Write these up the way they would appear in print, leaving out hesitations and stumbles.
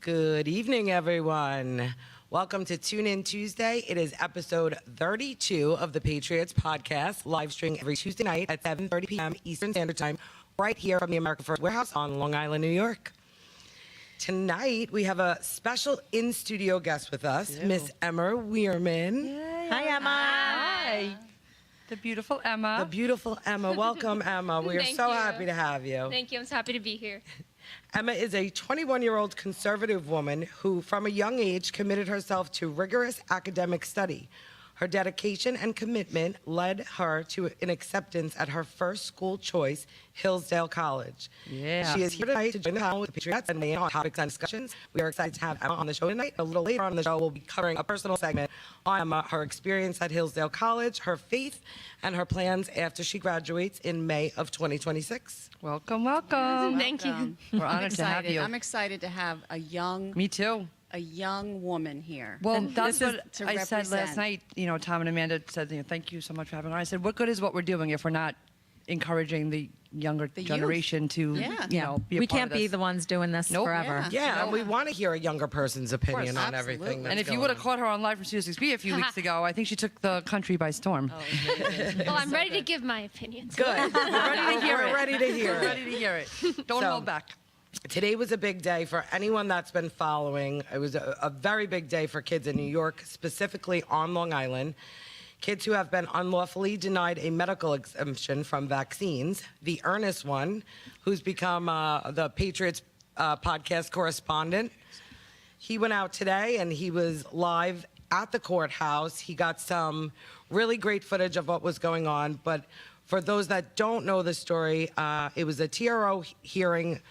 Good evening, everyone. Welcome to Tune In Tuesday. It is episode 32 of the Patriots podcast, live streaming every Tuesday night at 7:30 p.m. Eastern Standard Time, right here from the America First Warehouse on Long Island, New York. Tonight, we have a special in-studio guest with us, Miss Emma Weirman. Yay. Hi, Emma. Hi. The beautiful Emma. The beautiful Emma. Welcome, Emma. We are Thank so you. happy to have you. Thank you. I'm so happy to be here. Emma is a 21-year-old conservative woman who, from a young age, committed herself to rigorous academic study. Her dedication and commitment led her to an acceptance at her first school choice, Hillsdale College. Yeah. She is here tonight to join the panel with the Patriots and weigh in on topics and discussions. We are excited to have Emma on the show tonight. A little later on in the show, we'll be covering a personal segment on Emma, her experience at Hillsdale College, her faith, and her plans after she graduates in May of 2026. Welcome, welcome. Thank you. We're honored to have you. I'm excited to have a young woman here. Well, And that's this is what to I said last represent. night. You know, Tom and Amanda said, thank you so much for having her on. I said, what good is what we're doing if we're not encouraging the younger youth. generation to, Yeah. you know, be a We part can't of be this. the ones doing this Nope. forever. Yeah, and we want to hear a younger person's opinion on absolutely. everything that's And if you going would have on. caught her on live from Studio 6B a few weeks ago, I think she took the country by storm. Well, I'm ready to give my opinions. Good. We're ready to hear it. We're ready to hear We're it. ready to hear it. Don't So- hold back. Today was a big day for anyone that's been following. It was a very big day for kids in New York, specifically on Long Island. Kids who have been unlawfully denied a medical exemption from vaccines. The earnest one, who's become the Patriots podcast correspondent. He went out today and he was live at the courthouse. He got some really great footage of what was going on. But for those that don't know the story, it was a TRO hearing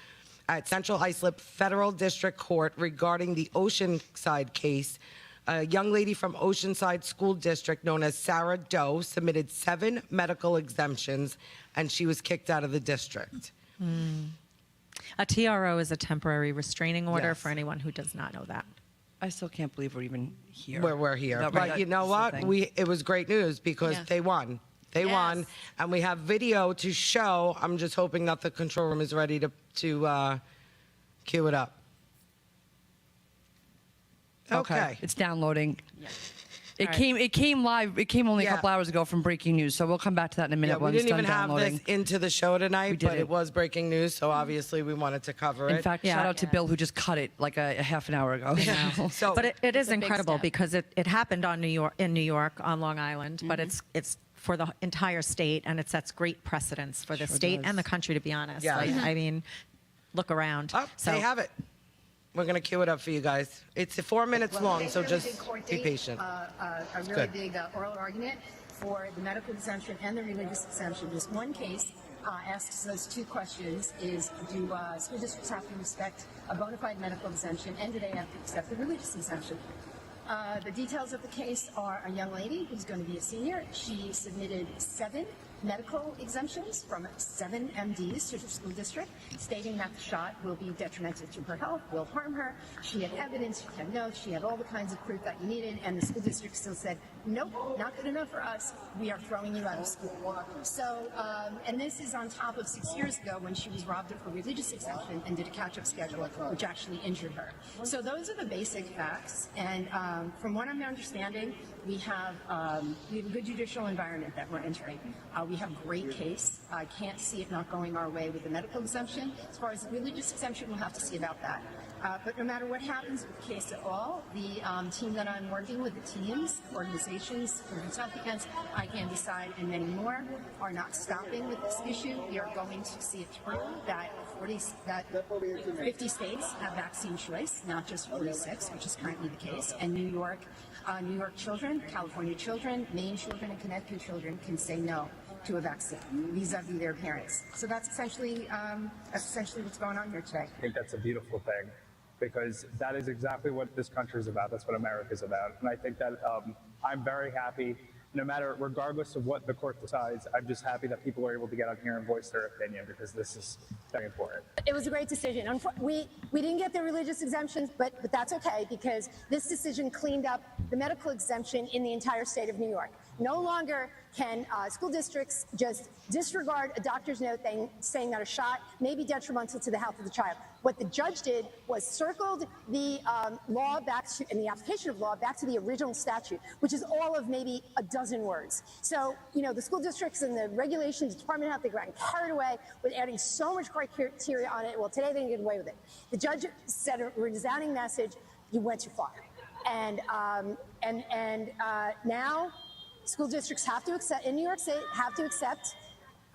at Central Islip Federal District Court regarding the Oceanside case. A young lady from Oceanside School District known as Sarah Doe submitted 7 medical exemptions, and she was kicked out of the district. A TRO is a temporary restraining order Yes. for anyone who does not know that. I still can't believe we're even here. Where we're here. That- But that- you know that's the what? thing. It was great news because Yeah. they won. They won, Yes. and we have video to show. I'm just hoping that the control room is ready to cue it up. Okay. It's downloading. It All right. came live. It came only a Yeah. couple hours ago from breaking news. So we'll come back to that in a minute Yeah, we when didn't it's done even have downloading. this into the show tonight, We but didn't. it was breaking news, so obviously we wanted to cover it. In fact, Yeah. shout out to Bill who just cut it like a half an hour ago. So, But it is a big incredible step. because it happened in New York on Long Island, but it's for the entire state, and it sets great precedence for the Sure state does. and the country, to be honest. Yeah. Like, I mean, look around. oh, they have it. We're going to cue it up for you guys. It's 4 minutes long, so just be patient. A really good. big oral argument for the medical exemption and the religious exemption. This one case asks those 2 questions: is do school districts have to respect a bona fide medical exemption, and do they have to accept the religious exemption? The details of the case are a young lady who's going to be a senior. She submitted 7 medical exemptions from 7 MDs to the school district, stating that the shot will be detrimental to her health, will harm her. She had evidence, she had notes, she had all the kinds of proof that you needed, and the school district still said, nope, not good enough for us. We are throwing you out of school. So, and this is on top of 6 years ago when she was robbed of her religious exemption and did a catch-up schedule, which actually injured her. So those are the basic facts, and from what I'm understanding, we have a good judicial environment that we're entering. We have a great case. I can't see it not going our way with the medical exemption. As far as the religious exemption, we'll have to see about that. But no matter what happens with the case at all, the team that I'm working with, the teams, organizations, self-defense, I Can Decide, and many more, are not stopping with this issue. We are going to see it through that 50 states have vaccine choice, not just 46, which is currently the case. And New York children, California children, Maine children, and Connecticut children can say no to a vaccine vis-a-vis their parents. So that's essentially what's going on here today. I think that's a beautiful thing because that is exactly what this country is about. That's what America is about. And I think that I'm very happy, no matter, regardless of what the court decides, I'm just happy that people are able to get on here and voice their opinion because this is very important. It was a great decision. We didn't get the religious exemptions, but that's okay because this decision cleaned up the medical exemption in the entire state of New York. No longer can school districts just disregard a doctor's note saying that a shot may be detrimental to the health of the child. What the judge did was circled the law back to, and the application of law back to the original statute, which is all of maybe a dozen words. So, the school districts and the regulations, the Department of Health, they got carried away with adding so much criteria on it. Well, today they can get away with it. The judge said a resounding message: you went too far. And now school districts have to accept, in New York State, have to accept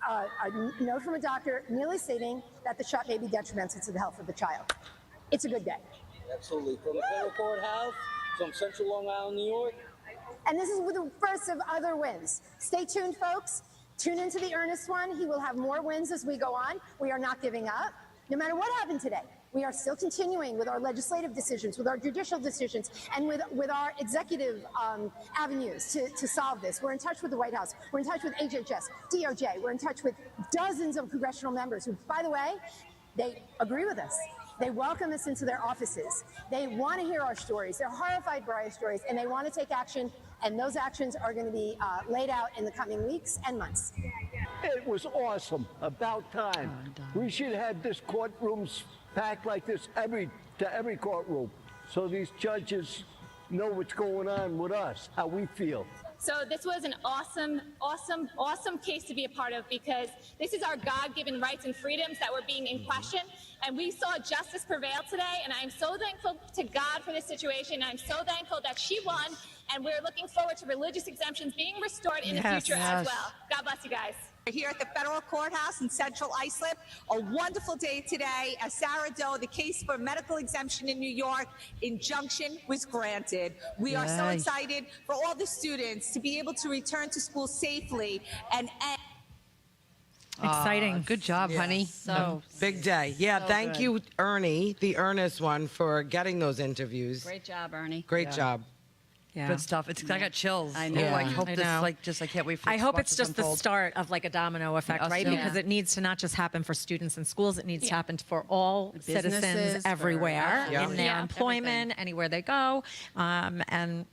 a note from a doctor merely stating that the shot may be detrimental to the health of the child. It's a good day. Absolutely. From the federal courthouse, from Central Long Island, New York. And this is the first of other wins. Stay tuned, folks. Tune into the Ernest one. He will have more wins as we go on. We are not giving up. No matter what happened today, we are still continuing with our legislative decisions, with our judicial decisions, and with our executive avenues to solve this. We're in touch with the White House. We're in touch with HHS, DOJ. We're in touch with dozens of congressional members who, by the way, they agree with us. They welcome us into their offices. They want to hear our stories. They're horrified by our stories, and they want to take action, and those actions are going to be laid out in the coming weeks and months. It was awesome. About time. We should have this courtrooms packed like this to every courtroom, so these judges know what's going on with us, how we feel. So this was an awesome case to be a part of, because this is our God-given rights and freedoms that were being in question. And we saw justice prevail today, and I'm so thankful to God for this situation. I'm so thankful that she won, and we're looking forward to religious exemptions being restored in the future as well. God bless you guys. We're here at the federal courthouse in Central Islip. A wonderful day today. As Sarah Doe, the case for medical exemption in New York, injunction was granted. We are so excited for all the students to be able to return to school safely and Exciting. Good job, honey. So Big day. Yeah, thank good. you, Ernie, the Ernest one, for getting those interviews. great job, Ernie. Great job. Yeah. Good stuff. I got chills. I know. Oh, I hope I this, know. I can't wait for I hope watch it's this just the unfold. start of like a domino effect, Us right? too. Because Yeah. it needs to not just happen for students in schools, it needs to happen for all Businesses, citizens for- everywhere Yeah. in their Yeah. employment, anywhere they go. And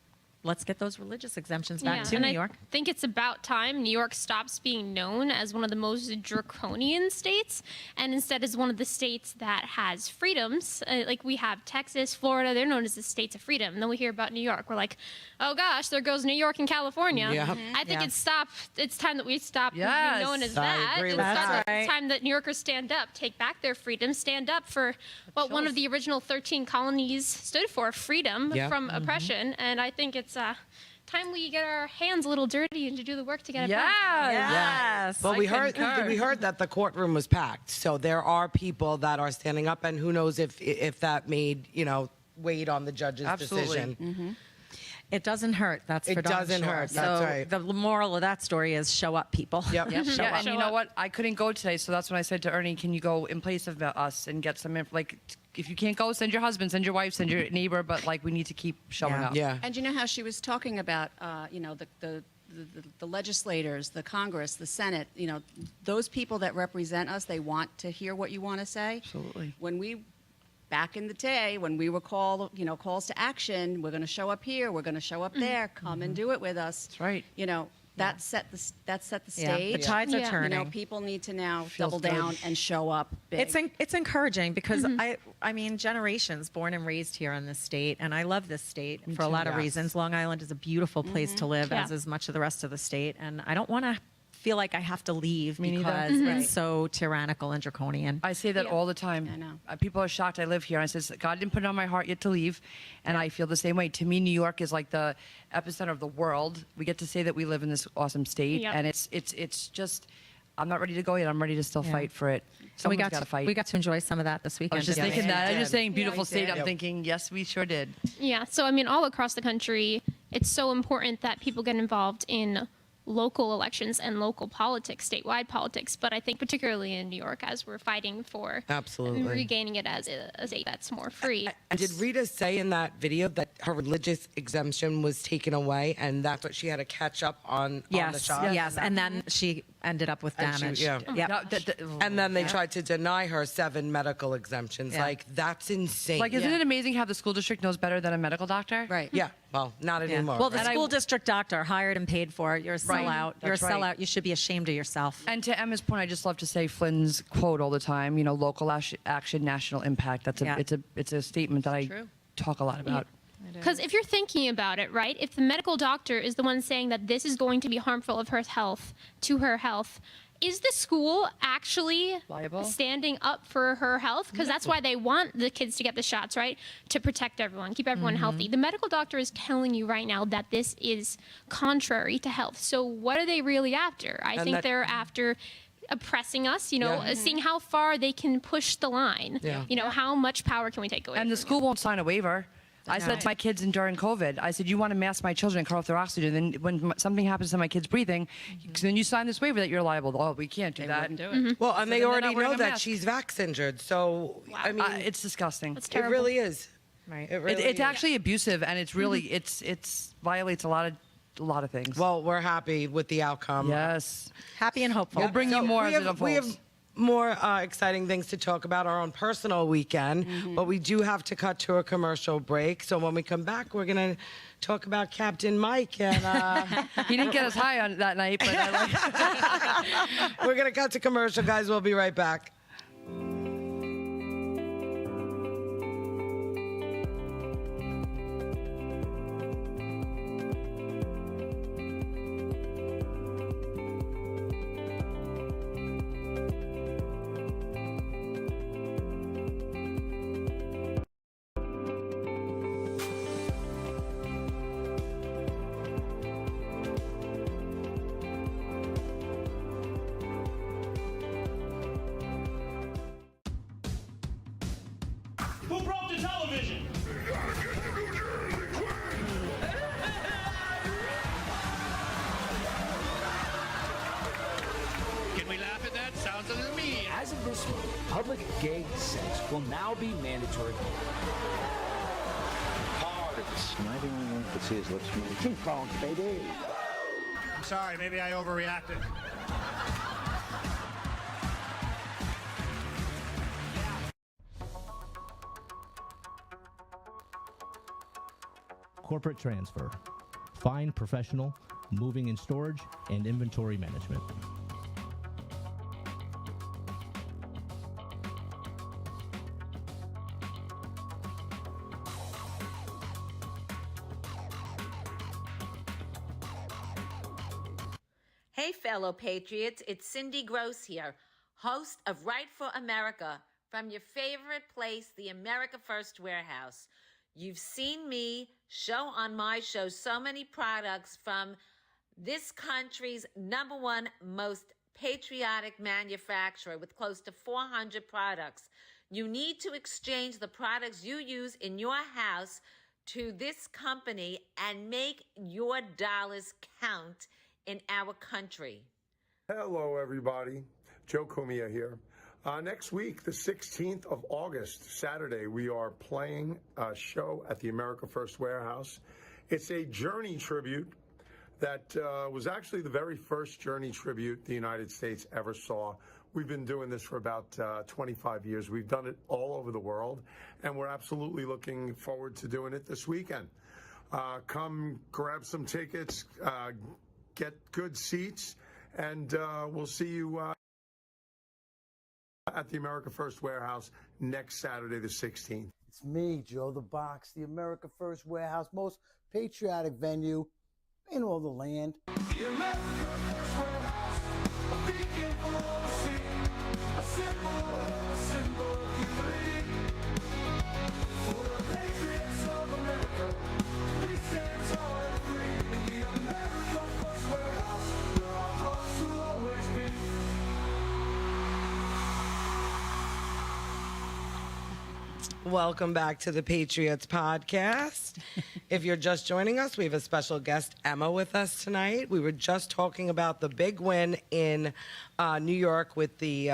let's get those religious exemptions back to and New I York. think it's about time New York stops being known as one of the most draconian states and instead is one of the states that has freedoms. Like we have Texas, Florida, they're known as the states of freedom. And then we hear about New York. We're like, oh gosh, there goes New York and California. Yeah. I think Yeah. it's time that we stop being Yes. known as I that. agree And with start- that. It's time that New Yorkers stand up, take back their freedom, stand up for what one of the original 13 colonies stood for, freedom Yeah. from oppression. And I think it's time we get our hands a little dirty and to do the work to get it back. Yes. Well, I we heard concur. that the courtroom was packed, so there are people that are standing up, and who knows if that made weight on the judge's Absolutely. decision. It doesn't hurt. That's for It darn doesn't sure. hurt, So that's right. the moral of that story is show up, people. Yep. Yeah, and Show you know up. what? I couldn't go today, so that's when I said to Ernie, "Can you go in place of us and get some if you can't go, send your husband, send your wife, send your neighbor, but we need to keep showing Yeah. up." Yeah. And you know how she was talking about, the legislators, the Congress, the Senate, those people that represent us, they want to hear what you want to say. Absolutely. Back in the day, when we were calls to action, we're going to show up here, we're going to show up there, come and do it with us. That's right. That set the Yeah, stage. the tides are Yeah. turning. People need to now Feels double good. down and show up big. It's encouraging because I mean generations born and raised here in this state, and I love this state for a too. lot of Yes. reasons. Long Island is a beautiful place to live, Yeah. as is much of the rest of the state, and I don't want to feel like I have to leave Me neither. because it's so tyrannical and draconian. I say that Yeah. all the time. I know. People are shocked I live here. I says, God didn't put it on my heart yet to leave. And I feel the same way. To me, New York is like the epicenter of the world. We get to say that we live in this awesome state. Yep. And it's just, I'm not ready to go yet. I'm ready to still Yeah. fight for it. So we Someone's got got to fight. we got to enjoy some of that this I weekend. was just Yes, thinking we that. I'm did. just saying beautiful we state. did. I'm thinking, yes, we sure did. Yeah, so I mean, all across the country, it's so important that people get involved in local elections and local politics, statewide politics. But I think particularly in New York, as we're fighting for Absolutely. regaining it as a state that's more free. And did Rita say in that video that her religious exemption was taken away, and that's what she had to catch up on the Yes, shot? yes, and then she ended up with And she- damage. yeah. Yep. And then they tried to deny her 7 medical exemptions. Yeah. Like, that's insane. Like, isn't it amazing how the school district knows better than a medical doctor? Right. Yeah, well, not Yeah. anymore. Well, the right? school district doctor hired and paid for it. You're a Right. sellout. You're a That's right. sellout. You should be ashamed of yourself. And to Emma's point, I just love to say Flynn's quote all the time. You know, local action, national impact. That's a Yeah. it's a statement that I True. talk a lot about. Because if you're thinking about it, right, if the medical doctor is the one saying that this is going to be harmful of her health, to her health, is the school actually Liable? standing up for her health? Because that's why they want the kids to get the shots, right? To protect everyone, keep everyone healthy. The medical doctor is telling you right now that this is contrary to health. So what are they really after? I think they're after oppressing us, you know, seeing how far they can push the line. Yeah. You know, how much power can we take away And the from school won't sign a waiver. I said Right. to my kids during COVID, I said, you want to mask my children and cut off their oxygen. Then when something happens to my kids breathing, then you sign this waiver that you're liable. Oh, we can't do that. Wouldn't do it. Well, and So they then they're already not wearing know a that mask. she's vax injured. So, I mean, It's disgusting. That's it terrible. really is. Right. It really It's is. actually abusive, and it's really it's violates a lot of things. Well, we're happy with the outcome. yes, Happy and hopeful. we'll bring you more we as it have, we have unfolds. more exciting things to talk about our own personal weekend, but we do have to cut to a commercial break. So when we come back, we're going to talk about Captain Mike. And He didn't get us high on that night, but I like. we're going to cut to commercial, guys. We'll be right back. Who broke the television? Can we laugh at that? Sounds a little mean. As of this week, public gay sex will now be mandatory. Am I the only one who could see his lips move? T-bones, baby. I'm sorry, maybe I overreacted. Corporate transfer. Fine professional, moving and storage, and inventory management. Hey, fellow Patriots, it's Cindy Gross here, host of Right for America from your favorite place, the America First Warehouse. You've seen me show on my show so many products from this country's #1 most patriotic manufacturer with close to 400 products. You need to exchange the products you use in your house to this company and make your dollars count in our country. Hello, everybody. Joe Cumia here. Next week, the 16th of August, Saturday, we are playing a show at the America First Warehouse. It's a Journey tribute that was actually the very first Journey tribute the United States ever saw. We've been doing this for about 25 years. We've done it all over the world, and we're absolutely looking forward to doing it this weekend. Come grab some tickets, get good seats, and we'll see you at the America First Warehouse next Saturday, the 16th. It's me, Joe the Box, the America First Warehouse, most patriotic venue in all the land. The America First Warehouse, a beacon for all to see, a symbol of unity. For the Patriots of America, we stand tall and free. In the America First Warehouse, where our hearts will always be. Welcome back to the Patriots podcast. If you're just joining us, we have a special guest, Emma, with us tonight. We were just talking about the big win in New York with the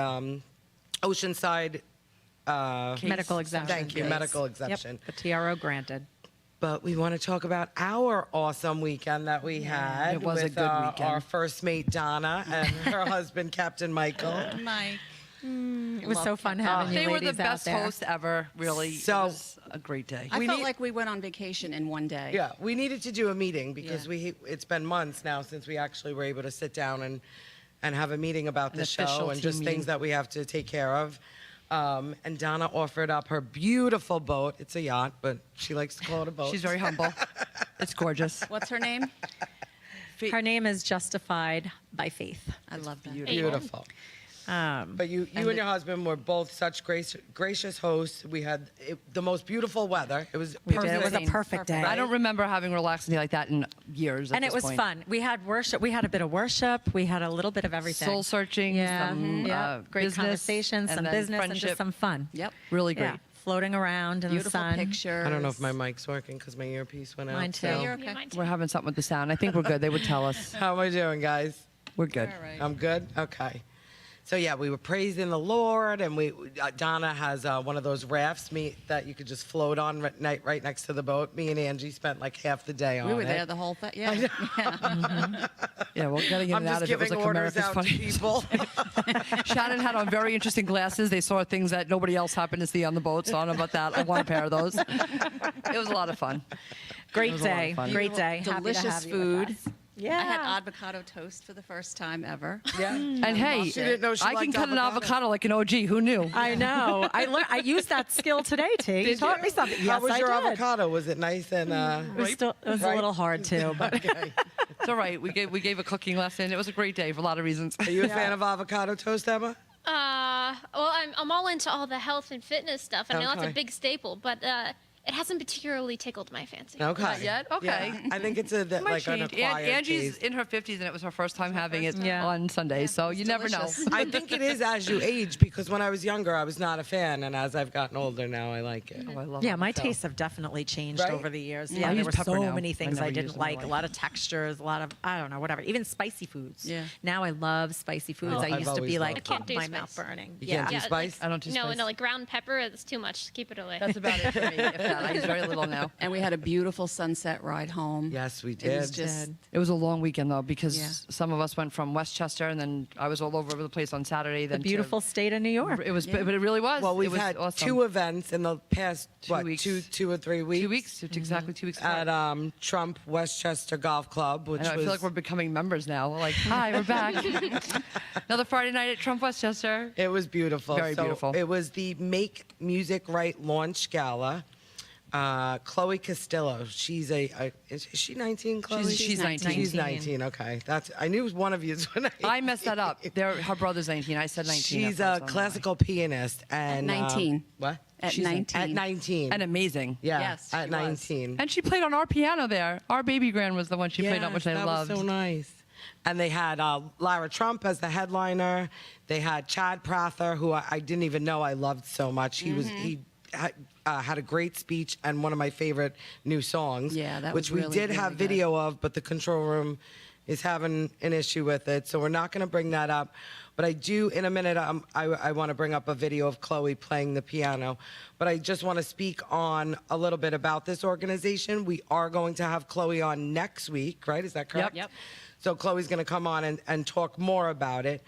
Oceanside Medical exemption. Thank you, Yes. medical exemption. Yep, the TRO granted. But we want to talk about our awesome weekend that we had. It was a with, good weekend. Our first mate, Donna, and her husband, Captain Michael. Mike. It was so fun having you They were the ladies out best there. hosts ever, really. So- it was a great day. I felt like we went on vacation in one day. Yeah, we needed to do a meeting because Yeah. it's been months now since we actually were able to sit down and have a meeting about An the official show and team just meeting. things that we have to take care of. And Donna offered up her beautiful boat. It's a yacht, but she likes to call it a boat. She's very humble. It's gorgeous. What's her name? Her name is Justified by Faith. I love that. Beautiful. But you and your husband were both such gracious hosts. We had the most beautiful weather. It was We did. perfect. It was a perfect day. I don't remember having a relaxing day like that in years. And it was fun. We had worship. We had a bit of worship. We had a little bit of everything. Soul searching, Yeah. some Great business, conversations, and some then business, and friendship. just some fun. Yep. Really great. Yeah. Floating around in the Beautiful sun. pictures. I don't know if my mic's working because my earpiece went out. Mine too. so- You're okay. We're having something with the sound. I think we're good. They would tell us. How am I doing, guys? We're good. All right. I'm good? Okay. So, yeah, we were praising the Lord, and Donna has one of those rafts that you could just float on right next to the boat. Me and Angie spent like half the day on it. We were there the whole thing. Yeah. Yeah. Yeah, well, getting in I'm and out just of it was giving like orders America's out to funny. people. Shannon had on very interesting glasses. They saw things that nobody else happened to see on the boat, so I don't know about that. I want a pair of those. It was a lot of fun. It Great was a lot of day. fun. Great day. Happy to Delicious have you with food. us. Yeah. I had avocado toast for the first time ever. Yeah. And hey, She didn't know she I can liked cut an avocado like an OG. Who knew? I know. I used that skill today, T. You taught me something. How Yes, was I your did. avocado? Was it nice and It was a little hard too, but Okay. It's all right. We gave a cooking lesson. It was a great day for a lot of reasons. Are you a fan of avocado toast, Emma? Well, I'm all into all the health and fitness stuff. I know that's a Okay. big staple, but it hasn't particularly tickled my fancy. Okay. Not yet? Okay. Yeah, I think it's Might like an change. acquired Angie's taste. in her 50s, and it was her first time having it Yeah. on Sunday, so you never know. delicious. I think it is as you age because when I was younger, I was not a fan, and as I've gotten older now, I like it. Oh, I love yeah, it. my So- tastes have definitely changed Right? over the years. I Yeah, there use were pepper so now. many I things never I used didn't it in my like. A life. lot of textures, a lot of I don't know, whatever. Even spicy foods. Yeah. Now I love spicy foods. Oh, I I've used to always be loved like, I can't do my spice. mouth burning. You yeah. can't do Yeah, spice? I don't do No, spice. no, like ground pepper, it's too much. Keep it away. That's about it for me. If that, I use very little now. And we had a beautiful sunset ride home. Yes, we It was did. just It was a long weekend though, because Yeah. some of us went from Westchester, and then I was all over the place on Saturday. The Then beautiful state of New York. It was, but it really was. Well, it we've was had awesome. 2 events in the past, 2 weeks. two or 3 weeks? 2 weeks. It's exactly 2 weeks. At Trump Westchester Golf Club, which I know, I was feel like we're becoming members now. We're like, hi, we're back. Another Friday night at Trump Westchester. it was beautiful. Very So beautiful. It was the Make Music Right launch gala. Chloe Castillo, she's is she 19? Chloe, She's 19. She's 19. Okay, I knew one of you was when I messed that up. Her brother's 19. I said 19. She's at a first, I don't know classical pianist and 19. What? At She's 19. At 19. why. And amazing. Yeah, Yes, at she was. 19. And she played on our piano there. Our baby grand was the one she played on, which I that loved. was so nice. And they had Lara Trump as the headliner. They had Chad Prather, who I didn't even know I loved so much. He had a great speech and one of my favorite new songs. Yeah, that which was we really, did really have good. video of, but the control room is having an issue with it, so we're not going to bring that up. But I do, in a minute, I want to bring up a video of Chloe playing the piano. But I just want to speak on a little bit about this organization. We are going to have Chloe on next week, right? Is that correct? Yep. So Chloe's going to come on and talk more about it.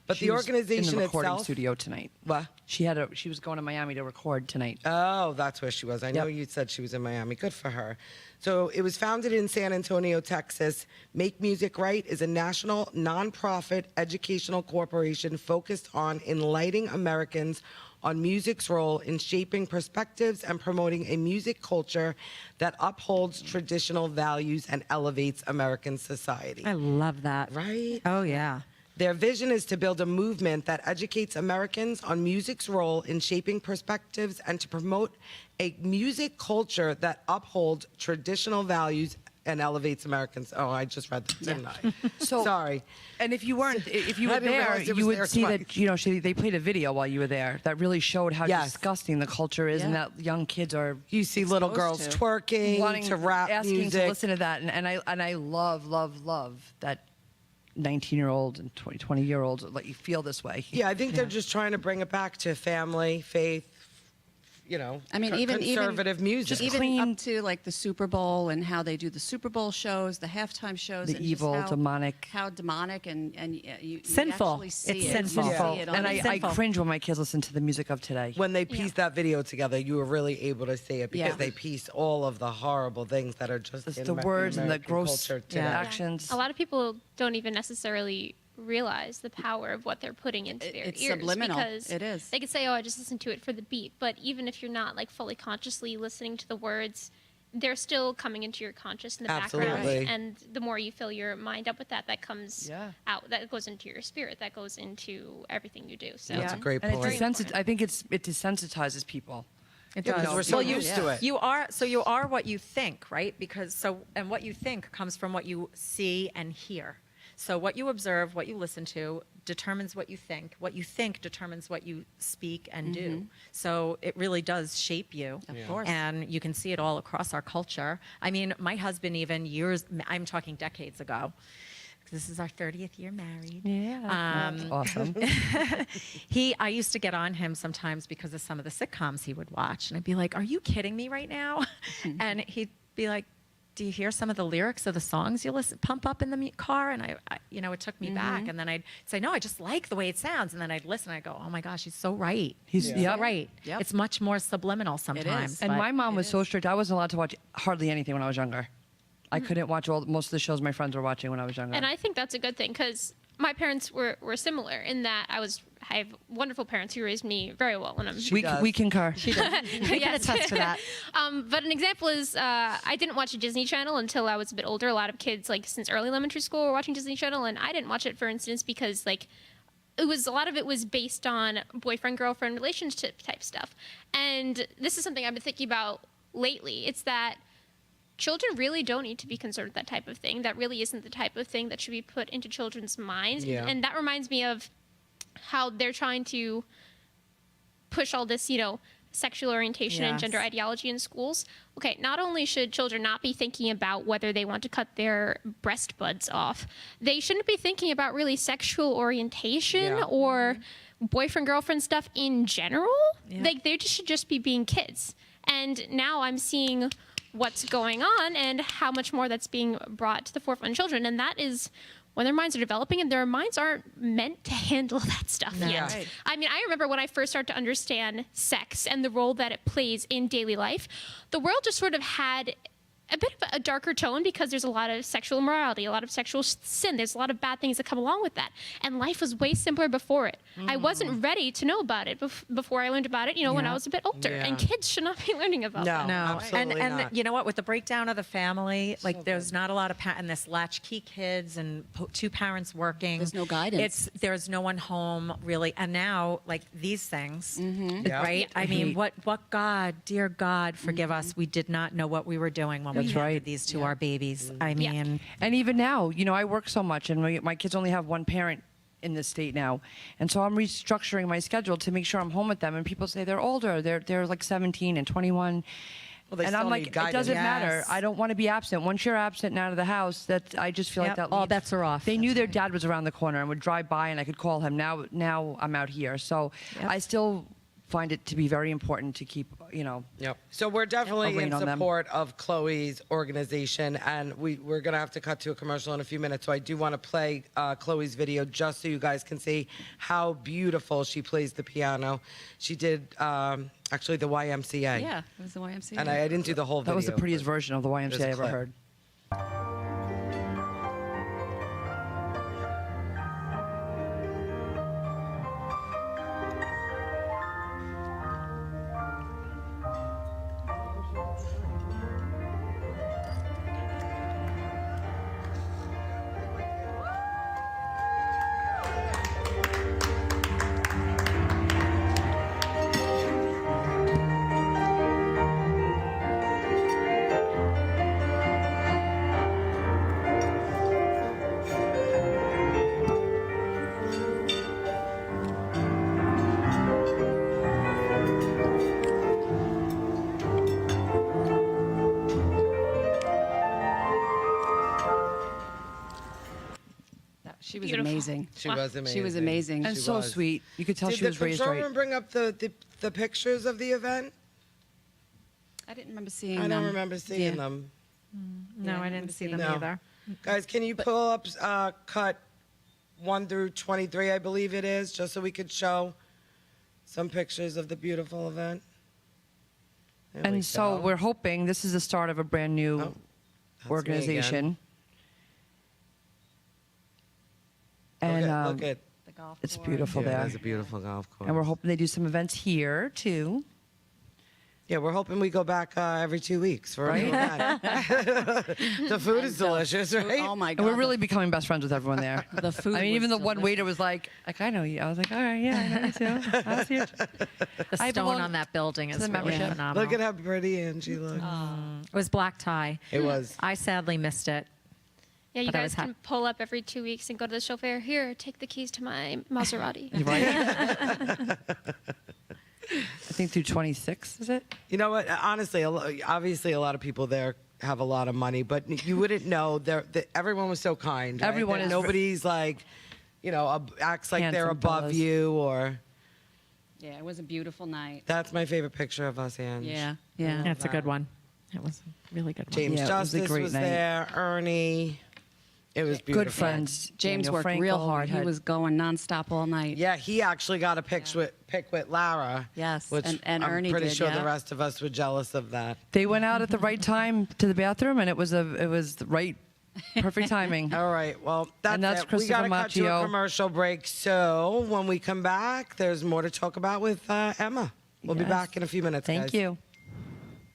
But She the was organization in the recording itself. studio tonight. What? She was going to Miami to record tonight. Oh, that's where she was. I know Yep. you said she was in Miami. Good for her. So it was founded in San Antonio, Texas. Make Music Right is a national nonprofit educational corporation focused on enlightening Americans on music's role in shaping perspectives and promoting a music culture that upholds traditional values and elevates American society. I love that. Right? Oh yeah. Their vision is to build a movement that educates Americans on music's role in shaping perspectives and to promote a music culture that upholds traditional values and elevates Americans. Oh, I just read that, didn't I? So Sorry. And if you were I there, didn't realize it was you would there see twice. that they played a video while you were there that really showed how Yes. disgusting the culture is, and Yeah. that young kids are You see little girls to. twerking wanting to rap asking music. to listen to that, and I love that 19-year-old and 20-year-old let you feel this way. Yeah, I think they're just trying to bring it back to family, faith, I mean, even conservative music. even up to like the Super Bowl and how they do the Super Bowl shows, the halftime shows, The and evil, just demonic. how demonic and you Sinful. actually see It's it. sinful. You see it on And the- I cringe when my kids listen to the music of today. When they pieced that video together, you were really able to see it because Yeah. they pieced all of the horrible things that are just Just in the words and the American gross culture today. actions. A lot of people don't even necessarily realize the power of what they're putting into their It's ears subliminal. because It is. they could say, "Oh, I just listened to it for the beat," but even if you're not like fully consciously listening to the words, they're still coming into your conscious in the background. Absolutely. And the more you fill your mind up with that, that comes Yeah. out. That goes into your spirit. That goes into everything you do. So That's a great And point. I think it desensitizes people. It Yeah, does. because we're so used to it. You are what you think, right? And what you think comes from what you see and hear. So what you observe, what you listen to, determines what you think. What you think determines what you speak and do. So it really does shape you. Of course. And you can see it all across our culture. I mean, my husband even I'm talking decades ago. This is our 30th year married. Yeah. That's awesome. I used to get on him sometimes because of some of the sitcoms he would watch. And I'd be like, are you kidding me right now? And he'd be like, do you hear some of the lyrics of the songs you pump up in the car? And I it took me back. And then I'd say, no, I just like the way it sounds. And then I'd listen. I'd go, oh my gosh, he's so right. He's so right. Yep. It's much more subliminal sometimes. And but- my mom was so strict. I wasn't allowed to watch hardly anything when I was younger. I couldn't watch most of the shows my friends were watching when I was younger. And I think that's a good thing because my parents were similar in that I have wonderful parents who raised me very well when I'm. We concur. We can attest to that. But an example is I didn't watch a Disney Channel until I was a bit older. A lot of kids, like since early elementary school, were watching Disney Channel, and I didn't watch it, for instance, because like a lot of it was based on boyfriend-girlfriend relationship type stuff. And this is something I've been thinking about lately. It's that children really don't need to be concerned with that type of thing. That really isn't the type of thing that should be put into children's minds. Yeah. And that reminds me of how they're trying to push all this, sexual orientation and Yes. gender ideology in schools. Okay, not only should children not be thinking about whether they want to cut their breast buds off, they shouldn't be thinking about really sexual orientation Yeah. or boyfriend-girlfriend stuff in general. Yeah. Like, they should just be being kids. And now I'm seeing what's going on and how much more that's being brought to the forefront in children. And that is when their minds are developing and their minds aren't meant to handle that stuff No. yet. Right. I mean, I remember when I first started to understand sex and the role that it plays in daily life, the world just sort of had a bit of a darker tone because there's a lot of sexual immorality, a lot of sexual sin. There's a lot of bad things that come along with that. And life was way simpler before it. I wasn't ready to know about it before I learned about it, when Yeah. I was a bit older. Yeah. And kids should not be learning about that. No, absolutely and not. you know what? With the breakdown of the family, like there's not a lot of and this latchkey kids and two parents working. There's no guidance. There's no one home really, and now like these things, Yeah. right? I mean, what God, dear God, forgive us. We did not know what we were doing when we That's handed right. these to our babies. I Yeah. mean, And even now, I work so much, and my kids only have one parent in this state now, and so I'm restructuring my schedule to make sure I'm home with them. And people say they're older; they're like 17 and 21. Well, they and still I'm like, need it guidance. doesn't matter. Yes. I don't want to be absent. Once you're absent and out of the house, that I just feel like Yep, that all leaves- bets are off. They knew their dad was around the corner and would drive by, and I could call him. Now I'm out here, so Yep. I still find it to be very important to keep, Yep. So we're definitely I'll rain in on them. support of Chloe's organization, and we're going to have to cut to a commercial in a few minutes. So I do want to play Chloe's video just so you guys can see how beautiful she plays the piano. She did actually the YMCA. Yeah, it was the YMCA. And I didn't do the whole video. that was the prettiest but version of the there's YMCA a I ever clip. heard. She was Beautiful. amazing. She was amazing. She was amazing. And She so was. sweet. You could tell Did she was the raised control right. room bring up the pictures of the event? I didn't remember seeing I them. don't remember seeing them. No, I didn't see them No. either. Guys, can you pull up cut 1 through 23, I believe it is, just so we could show some pictures of the beautiful event? There we And so go. we're hoping this is the start of a brand new That's me organization. And Look at The golf it's course. beautiful yeah, there. It's a beautiful golf course. And we're hoping they do some events here too. Yeah, we're hoping we go back every 2 weeks for a new event. The food is delicious, right? Oh my And God. we're really becoming best friends with everyone there. The food I mean, was even the one delicious. waiter was like, I know you. I was like, all right, yeah, I know you too. I'll see you. The I stone belong on that building to is the really membership. phenomenal. Look at how pretty Angie looks. It was black tie. It was. I sadly missed it. Yeah, you But I guys was can pull up every 2 weeks and go to the chauffeur. Here, take the keys to my Maserati. Right? I think through 26, is it? You know what? Honestly, obviously, a lot of people there have a lot of money, but you wouldn't know. Everyone was so kind. Right? Everyone That is- Nobody's like, acts like they're Handsome above fellas. you or. Yeah, it was a beautiful night. That's my favorite picture of us, Ange. Yeah, yeah. That's a good one. It was a really good one. James Yeah, it was a Justice great was night. there. Ernie. It was beautiful. Good friends. James Daniel worked Frankel, real we hard. He had- was going nonstop all night. Yeah, he actually got a pick with Lara. Yes, which and I'm Ernie pretty did, sure yeah. the rest of us were jealous of that. They went out at the right time to the bathroom, and it was the right, perfect timing. All right, well, that's, And that's it. We got to cut to a Macchio. commercial break. So when we come back, there's more to talk about with Emma. We'll be Yes. back in a few minutes, Thank guys. you.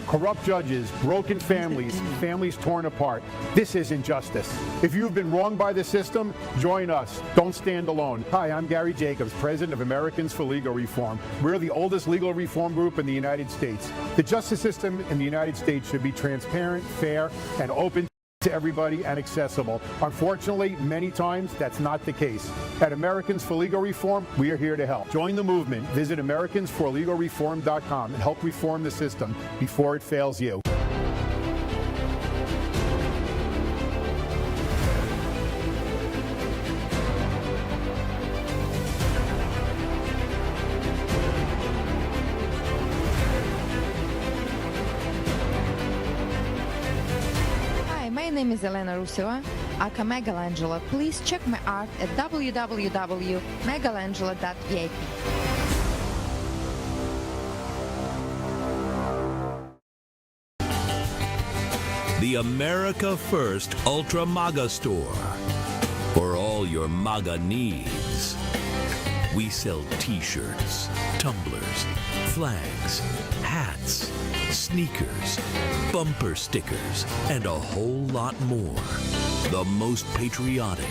Corrupt judges, broken families, families torn apart. This isn't justice. If you've been wronged by the system, join us. Don't stand alone. Hi, I'm Gary Jacobs, president of Americans for Legal Reform. We're the oldest legal reform group in the United States. The justice system in the United States should be transparent, fair, and open to everybody and accessible. Unfortunately, many times that's not the case. At Americans for Legal Reform, we are here to help. Join the movement. Visit AmericansForLegalReform.com and help reform the system before it fails you. Hi, my name is Elena Ruseva, aka Megalangela. Please check my art at www.megalangela.vip. The America First Ultra MAGA Store. For all your MAGA needs. We sell t-shirts, tumblers, flags, hats, sneakers, bumper stickers, and a whole lot more. The most patriotic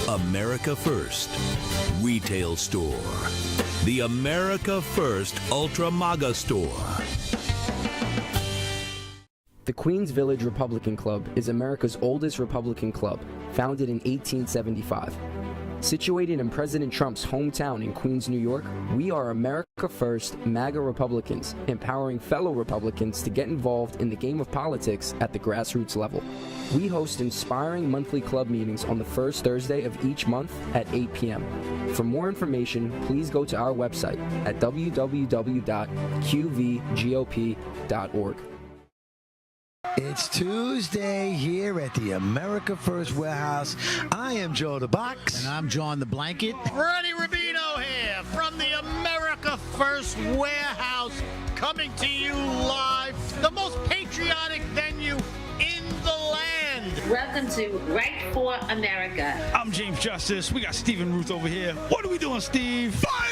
America First retail store. The America First Ultra MAGA Store. The Queens Village Republican Club is America's oldest Republican club, founded in 1875. Situated in President Trump's hometown in Queens, New York, we are America First MAGA Republicans, empowering fellow Republicans to get involved in the game of politics at the grassroots level. We host inspiring monthly club meetings on the first Thursday of each month at 8 p.m. For more information, please go to our website at www.qvgop.org. It's Tuesday here at the America First Warehouse. I am Joe the Box. And I'm John the Blanket. Freddie Rubino here from the America First Warehouse, coming to you live, the most patriotic venue in the land. Welcome to Right for America. I'm James Justice. We got Stephen Ruth over here. What are we doing, Steve? Fighting!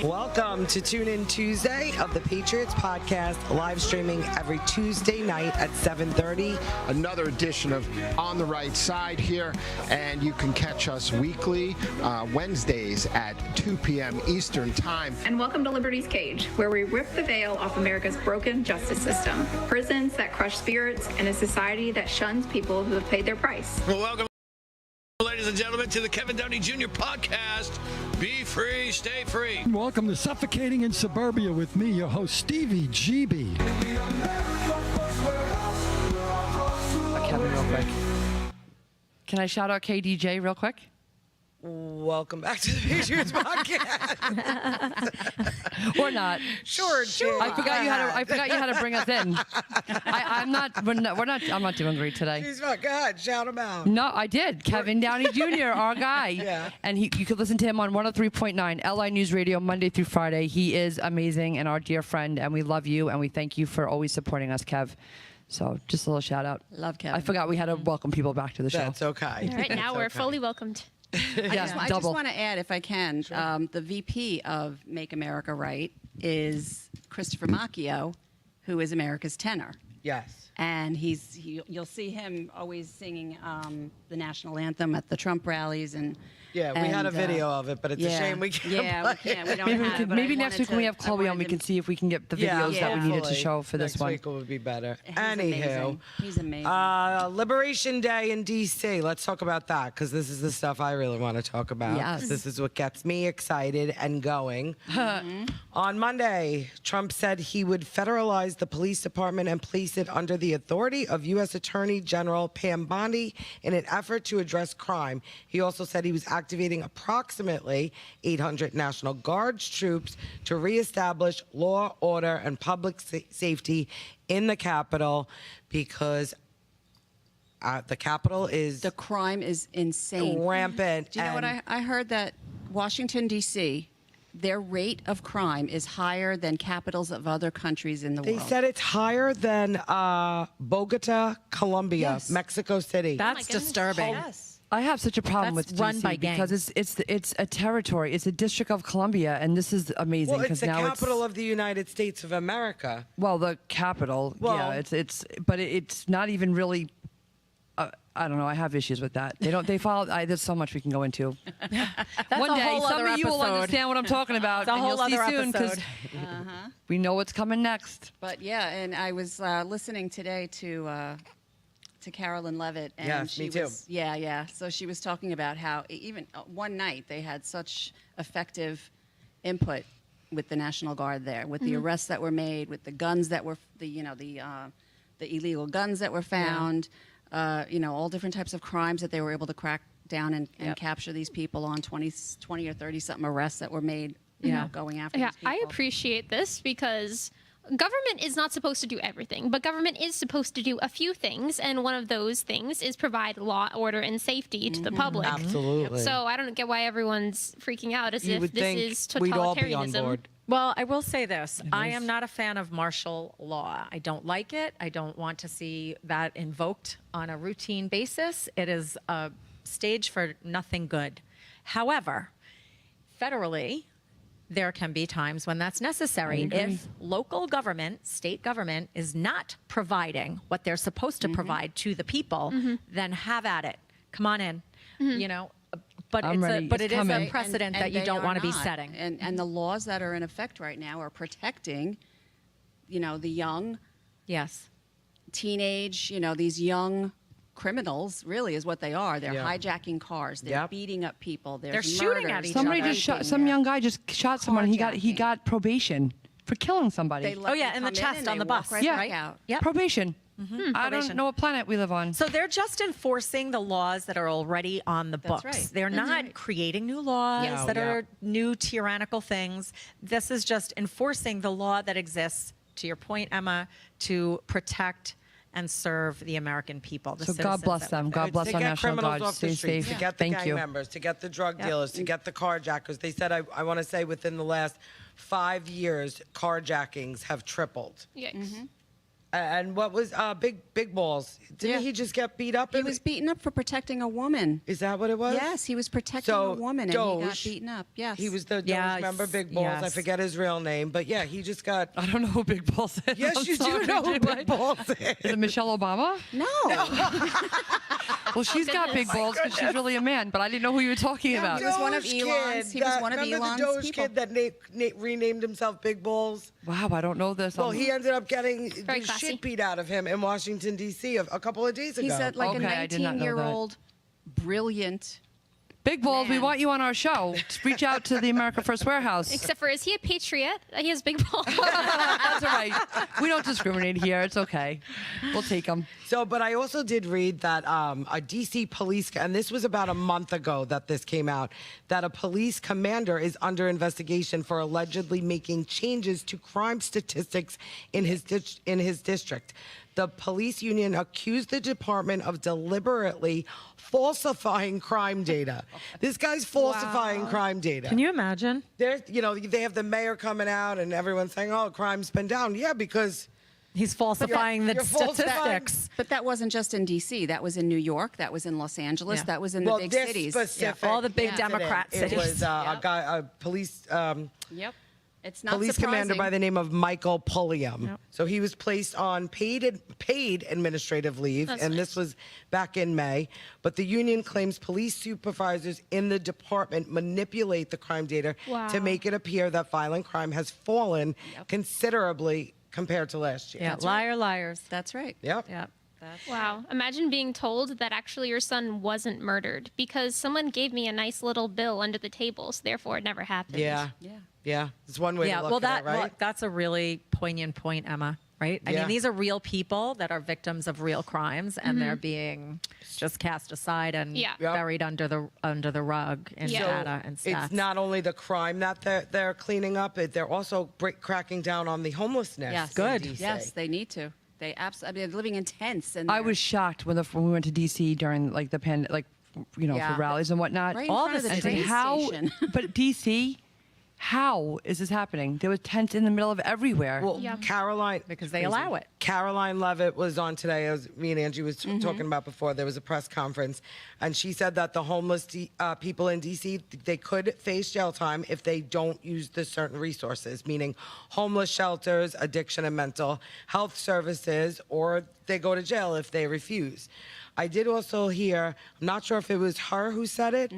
Welcome to Tune In Tuesday of the Patriots podcast, live streaming every Tuesday night at 7:30. Another edition of On the Right Side here, and you can catch us weekly, Wednesdays at 2 p.m. Eastern Time. And welcome to Liberty's Cage, where we rip the veil off America's broken justice system, prisons that crush spirits, and a society that shuns people who have paid their price. Well, welcome, ladies and gentlemen, to the Kevin Downey Jr. podcast. Be free, stay free. Welcome to Suffocating in Suburbia with me, your host, Stevie GB. Kevin, real quick. Can I shout out KDJ real quick? Welcome back to the Patriots podcast. Or not. Sure. I forgot you had to bring us in. I'm not doing great today. She's fine. Go ahead. Shout him out. No, I did. Kevin Downey Jr., our guy. Yeah. And you could listen to him on 103.9 LI News Radio Monday through Friday. He is amazing and our dear friend, and we love you, and we thank you for always supporting us, Kev. So just a little shout out. Love Kevin. I forgot we had to welcome people back to the show. That's okay. All right, now we're fully welcomed. I just want to add, if I can, the VP of Make America Right is Christopher Macchio, who is America's tenor. Yes. And you'll see him always singing the national anthem at the Trump rallies and. Yeah, we had a video of it, but it's a shame we can't. Yeah, we can't. We don't have it. But Maybe I next week when we have Chloe on, we can see if we can get the videos that we needed to show for this Next one. week would be better. Amazing. He's amazing. Liberation Day in D.C. Let's talk about that, because this is the stuff I really want to talk about. Yes. This is what gets me excited and going. On Monday, Trump said he would federalize the police department and place it under the authority of U.S. Attorney General Pam Bondi in an effort to address crime. He also said he was activating approximately 800 National Guard troops to reestablish law, order, and public safety in the Capitol, because the Capitol is... The crime is insane. Rampant. Do you know what I heard? That Washington, D.C., their rate of crime is higher than capitals of other countries in the world. They said it's higher than Bogota, Colombia, Mexico City. That's disturbing. I have such a problem That's with run DC by because it's a territory. It's a district of Columbia, and this is amazing. Well, it's the now capital of the United States of America. Well, the capital. Well- yeah, but it's not even really. I don't know. I have issues with that. They follow. There's so much we can go into. One a day, whole some other of you will episode. understand what I'm talking about, It's a and whole you'll see other soon because episode. we know what's coming next. But yeah, and I was listening today to Carolyn Levitt, and Yes, she me too. was yeah. So she was talking about how even one night they had such effective input with the National Guard there, with the arrests that were made, with the guns that were the illegal guns that were found, all different types of crimes that they were able to crack down and capture these people on 20 or 30 something arrests that were made, going after Yeah, these people. I appreciate this because government is not supposed to do everything, but government is supposed to do a few things, and one of those things is provide law, order, and safety to the public. Absolutely. So I don't get why everyone's freaking out as You if would this think is we'd all be on totalitarianism. board. Well, I will say this. I am not a fan of martial law. I don't like it. I don't want to see that invoked on a routine basis. It is a stage for nothing good. However, federally, there can be times when that's necessary. If local government, state government, is not providing what they're supposed to provide to the people, then have at it. Come on in. But I'm ready. it It's is coming. a precedent that you they don't are want to be not. setting. And the laws that are in effect right now are protecting, the young, Yes. teenage, these young criminals. Really, is what they are. They're Yeah. hijacking cars. They're Yep. beating up people. There's They're shooting at murders. each Somebody other. just shot. Some young guy just shot someone. He Carjacking. got probation for killing somebody. They let Oh, yeah, them in the come chest and on they the walk bus. right Yeah. back out. Yep. Probation. I Probation. don't know what planet we live on. So they're just enforcing the laws that are already on the books. right. They're not creating new laws No, that yeah. are new tyrannical things. This is just enforcing the law that exists, to your point, Emma, to protect and serve the American people. The So God citizens bless that them. live there. God bless to our get National criminals Guard. off the Stay streets, safe. to get the Thank gang you. members, to get the drug dealers, to get the carjackers. They said, I want to say within the last 5 years, carjackings have tripled. Yikes. And what was Big Balls? Didn't he just get beat up? He was beaten up for protecting a woman. Is that what it was? Yes, he was protecting So, a woman and he got Doge, beaten up. Yes. He was the Yeah, Doge member, Big Balls. I yes. forget his real name, but yeah, he just got. I don't know who Big Balls is. Yes, I'm you sorry, do know who do I? Big Balls is. Is it Michelle Obama? No. Well, she's got big balls because she's really a man, but I didn't know who you were talking about. He was one of Doge Elon's- kid, he was one of remember Elon's the Doge people. kid that renamed himself Big Balls? Wow, I don't know this. Well, he ended up getting Very the classy. shit beat out of him in Washington, D.C. a couple of days ago. He said like Okay, I a did not know that. 19-year-old brilliant Big balls, we want you on our show. Just reach out to the America First Warehouse. Except for, is he a Patriot? He has big balls. That's all right. We don't discriminate here. It's okay. We'll take them. So, but I also did read that a D.C. police, and this was about a month ago that this came out, that a police commander is under investigation for allegedly making changes to crime statistics in his district. The police union accused the department of deliberately falsifying crime data. This guy's falsifying crime data. Can you imagine? There's, they have the mayor coming out and everyone's saying, "Oh, crime's been down." Yeah, because he's falsifying the statistics. But that wasn't just in D.C. That was in New York. That was in Los Angeles. Yeah. That was in the big this cities. specific All the big incident, Democrat cities. It was a police. Yep. It's not Police surprising. commander by the name of Michael Pulliam. Yep. So he was placed on paid administrative leave, and this was back in May. But the union claims police supervisors in the department manipulate the crime data to make it appear that violent crime has fallen considerably compared to last year. Yeah, liars. That's right. Yep. Yep. Wow. Imagine being told that actually your son wasn't murdered because someone gave me a nice little bill under the table, so therefore it never happened. Yeah. It's one way to look at it, right? That's a really poignant point, Emma, right? I mean, these are real people that are victims of real crimes, and they're being just cast aside and buried under the rug in data and stats. It's not only the crime that they're cleaning up, they're also cracking down on the homelessness. Yes. in DC. Yes, they need to. They absolutely. They're living in tents. And I was shocked when we went to D.C. during like the for rallies and whatnot. Right in front of the train station. But D.C., how is this happening? There was tents in the middle of everywhere. Well, Caroline, because they allow it. Caroline Levitt was on today, as me and Angie was talking about before. There was a press conference, and she said that the homeless people in D.C., they could face jail time if they don't use the certain resources, meaning homeless shelters, addiction and mental health services, or they go to jail if they refuse. I did also hear, I'm not sure if it was her who said it,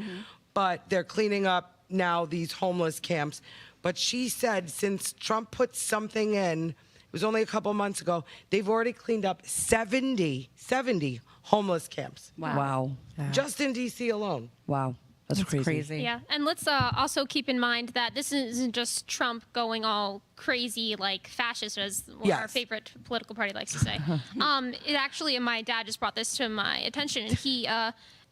but they're cleaning up now these homeless camps. But she said since Trump put something in, it was only a couple months ago, they've already cleaned up 70 homeless camps. Wow. Just in D.C. alone. Wow. That's crazy. Yeah, and let's also keep in mind that this isn't just Trump going all crazy like fascist, as our favorite political party likes to say. It actually, and my dad just brought this to my attention, and he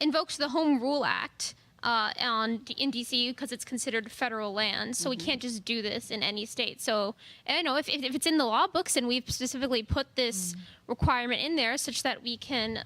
invoked the Home Rule Act in D.C. because it's considered federal land, so we can't just do this in any state. So, if it's in the law books and we've specifically put this requirement in there such that we can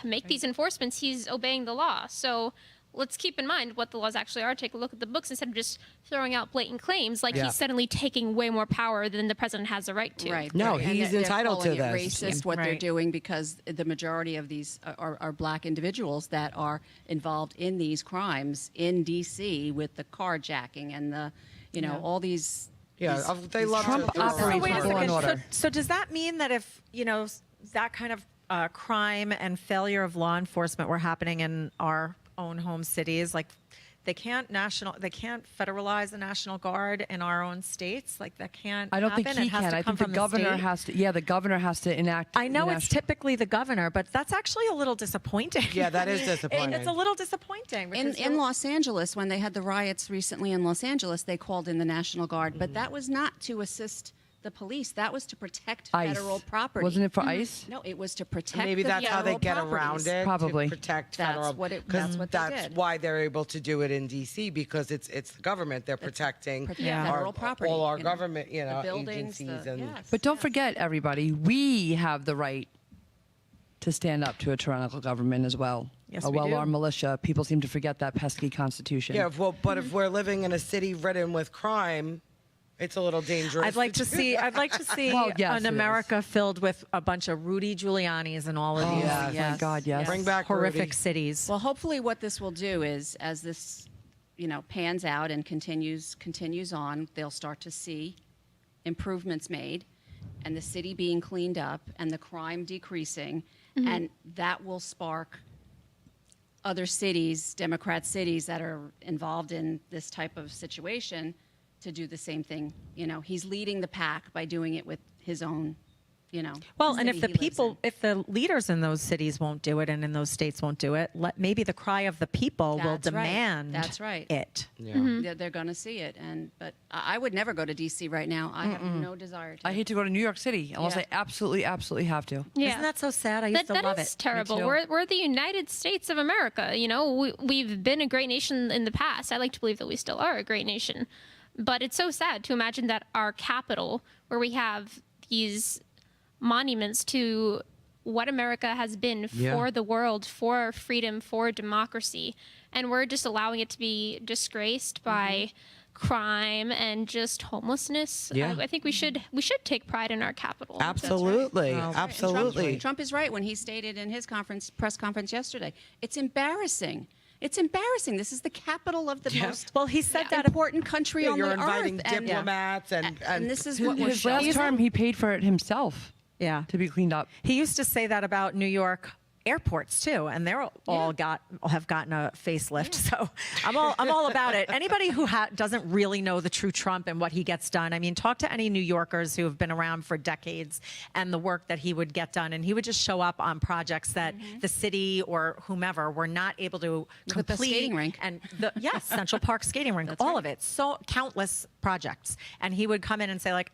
make these enforcements, he's obeying the law. So let's keep in mind what the laws actually are. Take a look at the books instead of just throwing out blatant claims like he's suddenly taking way more power than the president has the right to. Right. No, right. he's And entitled they're to calling this. it racist what they're doing because the majority of these are black individuals that are involved in these crimes in D.C. with the carjacking and the, all these. Yeah, they love Trump to operates wait a with law and second. order. So does that mean that if, that kind of crime and failure of law enforcement were happening in our own home cities, like they can't federalize the National Guard in our own states? Like that can't I don't happen? think he It has can. to I come think the from governor state? has to. Yeah, the governor has to enact. I know the it's national- typically the governor, but that's actually a little disappointing. Yeah, that is disappointing. It's a little disappointing. In Los Angeles, when they had the riots recently in Los Angeles, they called in the National Guard, but that was not to assist the police. That was to protect ICE. federal property. Wasn't it for ICE? No, it was to protect. Maybe the that's how they federal get properties. around it. Probably. To protect That's federal. what it- 'cause that's what they that's did. why they're able to do it in D.C. because it's the government. They're protecting federal property, all our you know, government, the buildings, agencies the- and. yes. But don't forget, everybody, we have the right to stand up to a tyrannical government as well. Yes, a we do. well-armed militia. People seem to forget that pesky Constitution. Yeah, but if we're living in a city ridden with crime, it's a little dangerous. I'd like to see Well, yes, an it America filled with a bunch of Rudy Giulianis and all of these. yes. My God, yes. Bring back horrific Rudy. cities. Well, hopefully, what this will do is, as this, pans out and continues on, they'll start to see improvements made, and the city being cleaned up, and the crime decreasing, and that will spark other cities, Democrat cities that are involved in this type of situation, to do the same thing. He's leading the pack by doing it with his own Well, and city if the he lives people, if the leaders in those cities won't do it and in those states won't do it, maybe the cry of the people will That's right. demand That's right. it. They're going to see it, but I would never go to D.C. right now. I have no desire to. I hate to go to New York City unless I absolutely have to. Yeah. Isn't that so sad? I used to that love is it. terrible. too. We're the United States of America. We've been a great nation in the past. I like to believe that we still are a great nation. But it's so sad to imagine that our capital, where we have these monuments to what America has been for the world, for freedom, for democracy, and we're just allowing it to be disgraced by crime and just homelessness. Yeah. I think we should take pride in our capital. Absolutely. That's right. Absolutely. And Trump is right when he stated in his press conference yesterday. It's embarrassing. It's embarrassing. This is the capital of the most he said that important country on You're the inviting earth. diplomats and this is what we're His last showing. term, he paid for it himself. Yeah. To be cleaned up. He used to say that about New York airports too, and they're all have gotten a facelift. So I'm all about it. Anybody who doesn't really know the true Trump and what he gets done, I mean, talk to any New Yorkers who have been around for decades and the work that he would get done, and he would just show up on projects that the city or whomever were not able to With the complete. skating rink. And Central Park skating rink, all of it, so countless projects, and he would come in and say like.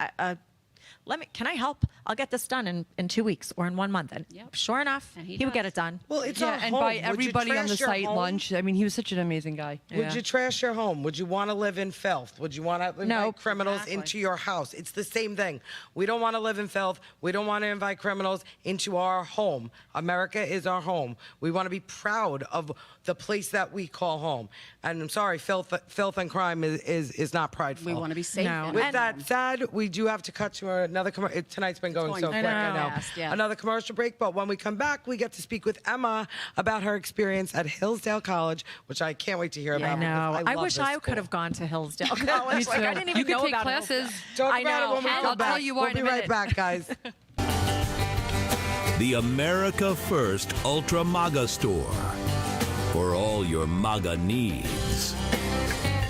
Can I help? I'll get this done in 2 weeks or in 1 month. And sure enough, he would get it done. Well, it's Yeah, our and home. buy Would you everybody on the trash your site home? lunch. I mean, he was such an amazing guy. Would you trash your home? Would you want to live in filth? Would you want to invite criminals into your house? It's the same thing. We don't want to live in filth. We don't want to invite criminals into our home. America is our home. We want to be proud of the place that we call home. And I'm sorry, filth and crime is not prideful. We want to be safe. No. With that said, we do have to cut to another commercial. Tonight's been going so quick. I know. fast, yeah. Another commercial break, but when we come back, we get to speak with Emma about her experience at Hillsdale College, which I can't wait to hear about. I know. because I love wish this I school. could have gone to Hillsdale College. Like, I didn't even You could know take about classes. Talk I about it know. when we I'll come back. tell you why We'll in be a right minute. back, guys. The America First Ultra MAGA Store. For all your MAGA needs.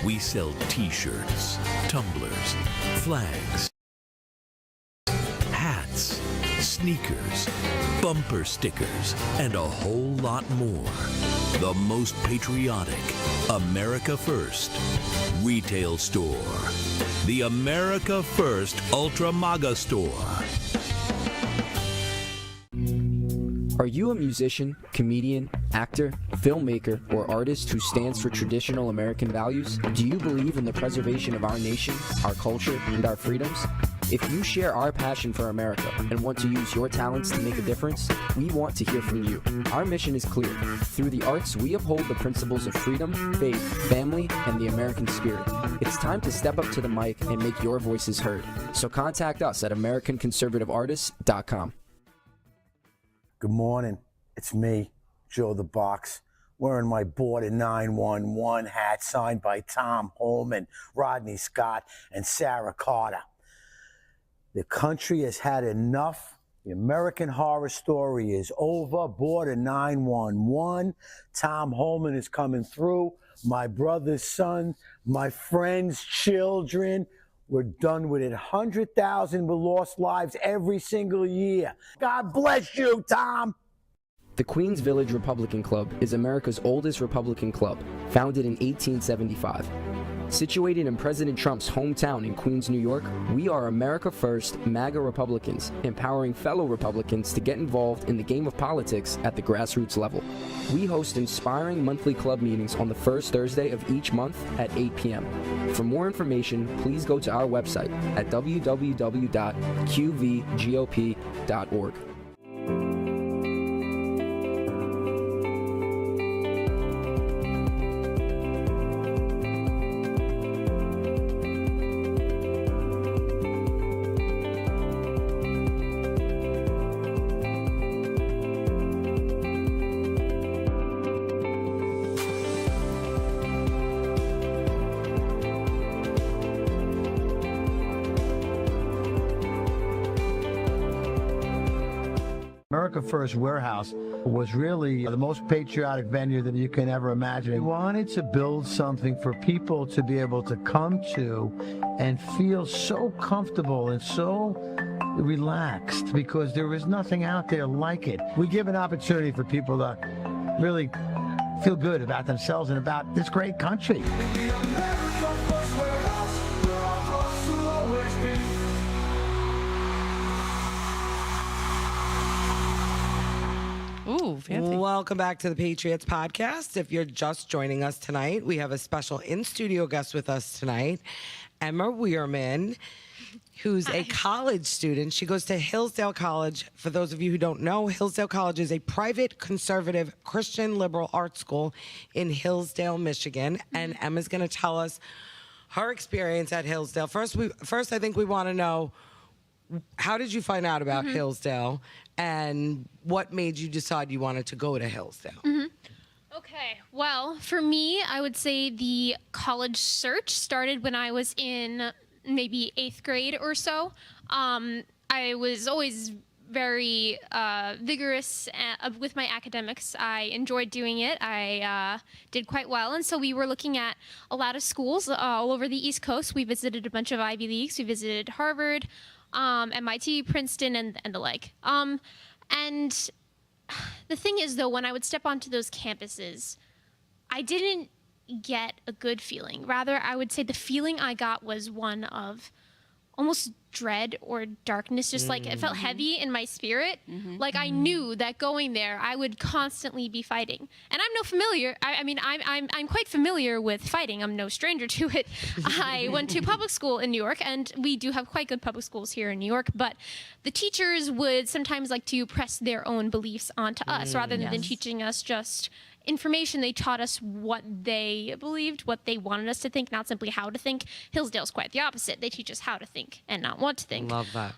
We sell t-shirts, tumblers, flags, hats, sneakers, bumper stickers, and a whole lot more. The most patriotic America First retail store. The America First Ultra MAGA Store. Are you a musician, comedian, actor, filmmaker, or artist who stands for traditional American values? Do you believe in the preservation of our nation, our culture, and our freedoms? If you share our passion for America and want to use your talents to make a difference, we want to hear from you. Our mission is clear. Through the arts, we uphold the principles of freedom, faith, family, and the American spirit. It's time to step up to the mic and make your voices heard. So contact us at AmericanConservativeArtists.com. Good morning. It's me, Joe the Box, wearing my Border 911 hat signed by Tom Holman, Rodney Scott, and Sarah Carter. The country has had enough. The American Horror Story is over. Border 911. Tom Holman is coming through. My brother's son, my friends' children. We're done with it. 100,000 were lost lives every single year. God bless you, Tom. The Queens Village Republican Club is America's oldest Republican club, founded in 1875. Situated in President Trump's hometown in Queens, New York, we are America First MAGA Republicans, empowering fellow Republicans to get involved in the game of politics at the grassroots level. We host inspiring monthly club meetings on the first Thursday of each month at 8 p.m. For more information, please go to our website at www.qvgop.org. America First Warehouse was really the most patriotic venue that you can ever imagine. We wanted to build something for people to be able to come to and feel so comfortable and so relaxed because there is nothing out there like it. We give an opportunity for people to really feel good about themselves and about this great country. Ooh, fancy. Welcome back to the Patriots podcast. If you're just joining us tonight, we have a special in-studio guest with us tonight, Emma Weirman, who's a college student. She goes to Hillsdale College. For those of you who don't know, Hillsdale College is a private, conservative, Christian liberal arts school in Hillsdale, Michigan. And Emma's going to tell us her experience at Hillsdale. First, I think we want to know, how did you find out about Hillsdale, and what made you decide you wanted to go to Hillsdale? Okay, well, for me, I would say the college search started when I was in maybe 8th grade or so. I was always very vigorous with my academics. I enjoyed doing it. I did quite well. And so we were looking at a lot of schools all over the East Coast. We visited a bunch of Ivy Leagues. We visited Harvard, MIT, Princeton, and the like. And the thing is, though, when I would step onto those campuses, I didn't get a good feeling. Rather, I would say the feeling I got was one of almost dread or darkness, just like it felt heavy in my spirit. Like I knew that going there, I would constantly be fighting. And I'm no familiar. I mean, I'm quite familiar with fighting. I'm no stranger to it. I went to public school in New York, and we do have quite good public schools here in New York. But the teachers would sometimes like to press their own beliefs onto us rather than teaching us just information. They taught us what they believed, what they wanted us to think, not simply how to think. Hillsdale's quite the opposite. They teach us how to think and not what to think. Love that.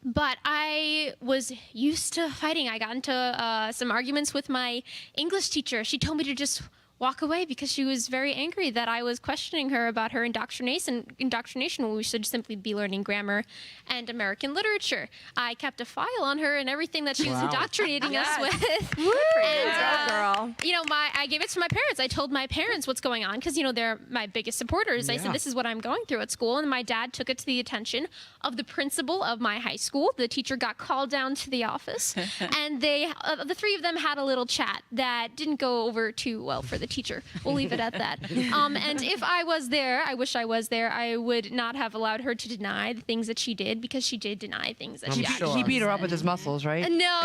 But I was used to fighting. I got into some arguments with my English teacher. She told me to just walk away because she was very angry that I was questioning her about her indoctrination when we should simply be learning grammar and American literature. I kept a file on her and everything that she was indoctrinating us with. And, girl. You know, I gave it to my parents. I told my parents what's going on because, you know, they're my biggest supporters. I said, this is what I'm going through at school. And my dad took it to the attention of the principal of my high school. The teacher got called down to the office. And they, the three of them had a little chat that didn't go over too well for the teacher. We'll leave it at that. And if I was there, I wish I was there, I would not have allowed her to deny the things that she did, because she did deny things that she actually He beat her up with his muscles, right? No,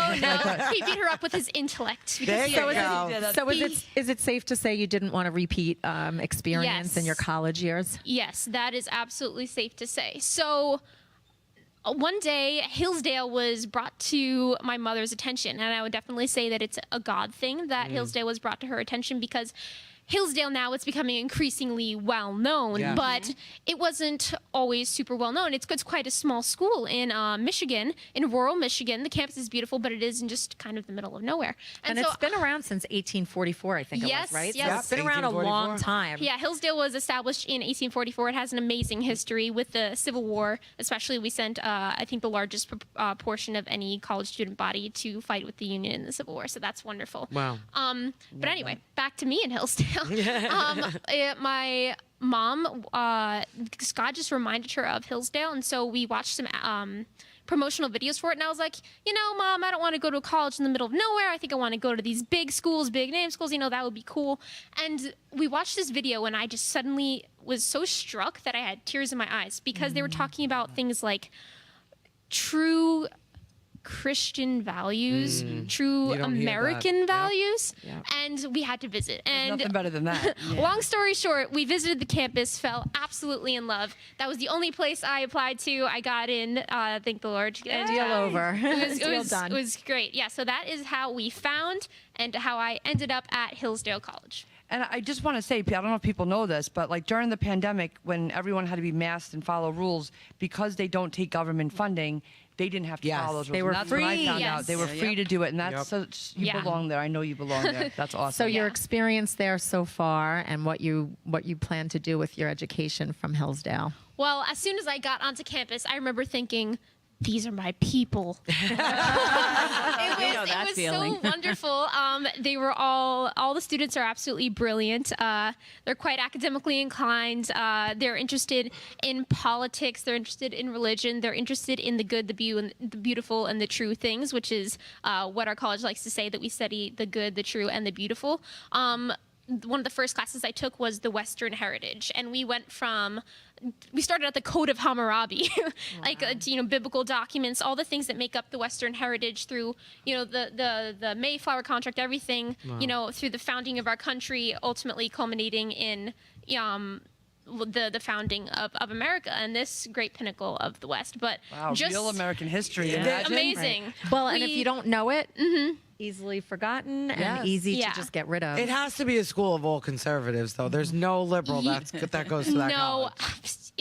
he beat her up with his intellect. There you go. So is it safe to say you didn't want to repeat experience in your college years? Yes, that is absolutely safe to say. So one day, Hillsdale was brought to my mother's attention, and I would definitely say that it's a God thing that Hillsdale was brought to her attention, because Hillsdale now, it's becoming increasingly well known, but it wasn't always super well known. It's quite a small school in Michigan, in rural Michigan. The campus is beautiful, but it is in just kind of the middle of nowhere. And so, it's been around since 1844, I think it was, right? Yes. So it's been around a long time. Yeah, Hillsdale was established in 1844. It has an amazing history with the Civil War. Especially, we sent, I think, the largest portion of any college student body to fight with the Union in the Civil War. So that's wonderful. Wow. But anyway, back to me in Hillsdale. My mom, Scott just reminded her of Hillsdale, and so we watched some promotional videos for it, and I was like, you know, Mom, I don't want to go to a college in the middle of nowhere. I think I want to go to these big schools, big name schools, you know, that would be cool. And we watched this video, and I just suddenly was so struck that I had tears in my eyes, because they were talking about things like true Christian values, true American values, and we had to visit. And nothing better than that. Long story short, we visited the campus, fell absolutely in love. That was the only place I applied to. I got in, thank the Lord. And, deal over. It was great. Yeah, so that is how we found and how I ended up at Hillsdale College. And I just want to say, I don't know if people know this, but like during the pandemic, when everyone had to be masked and follow rules, because they don't take government funding, they didn't have to follow those rules. They were that's free. When I found out. They were free to do it, and that's such, you belong there. I know you belong there. That's awesome. So your experience there so far, and what you plan to do with your education from Hillsdale? Well, as soon as I got onto campus, I remember thinking, these are my people. It was so wonderful. They were all the students are absolutely brilliant. They're quite academically inclined. They're interested in politics. They're interested in religion. They're interested in the good, the beautiful, and the true things, which is what our college likes to say, that we study the good, the true, and the beautiful. One of the first classes I took was the Western Heritage, and we started at the Code of Hammurabi, like biblical documents, all the things that make up the Western Heritage through the Mayflower Contract, everything through the founding of our country, ultimately culminating in the founding of America and this great pinnacle of the West. But just real American history. Amazing. Right. Well, and if you don't know it, easily forgotten and easy to just get rid of. It has to be a school of all conservatives, though. There's no liberal that goes to that college.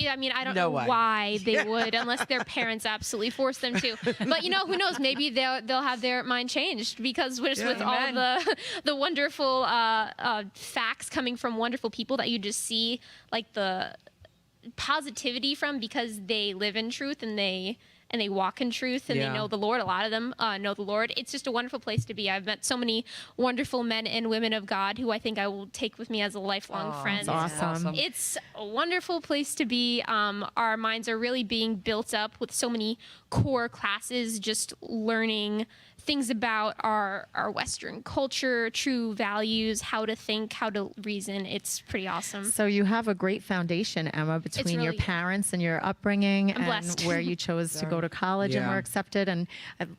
I mean, I don't know why they would, unless their parents absolutely force them to. But who knows? Maybe they'll have their mind changed, because with all the wonderful facts coming from wonderful people that you just see, like the positivity from, because they live in truth and they walk in truth and they know the Lord. A lot of them know the Lord. It's just a wonderful place to be. I've met so many wonderful men and women of God who I think I will take with me as a lifelong friend. That's awesome. It's a wonderful place to be. Our minds are really being built up with so many core classes, just learning things about our Western culture, true values, how to think, how to reason. It's pretty awesome. So you have a great foundation, Emma, between your parents and your upbringing and where you chose to go to college and were accepted. And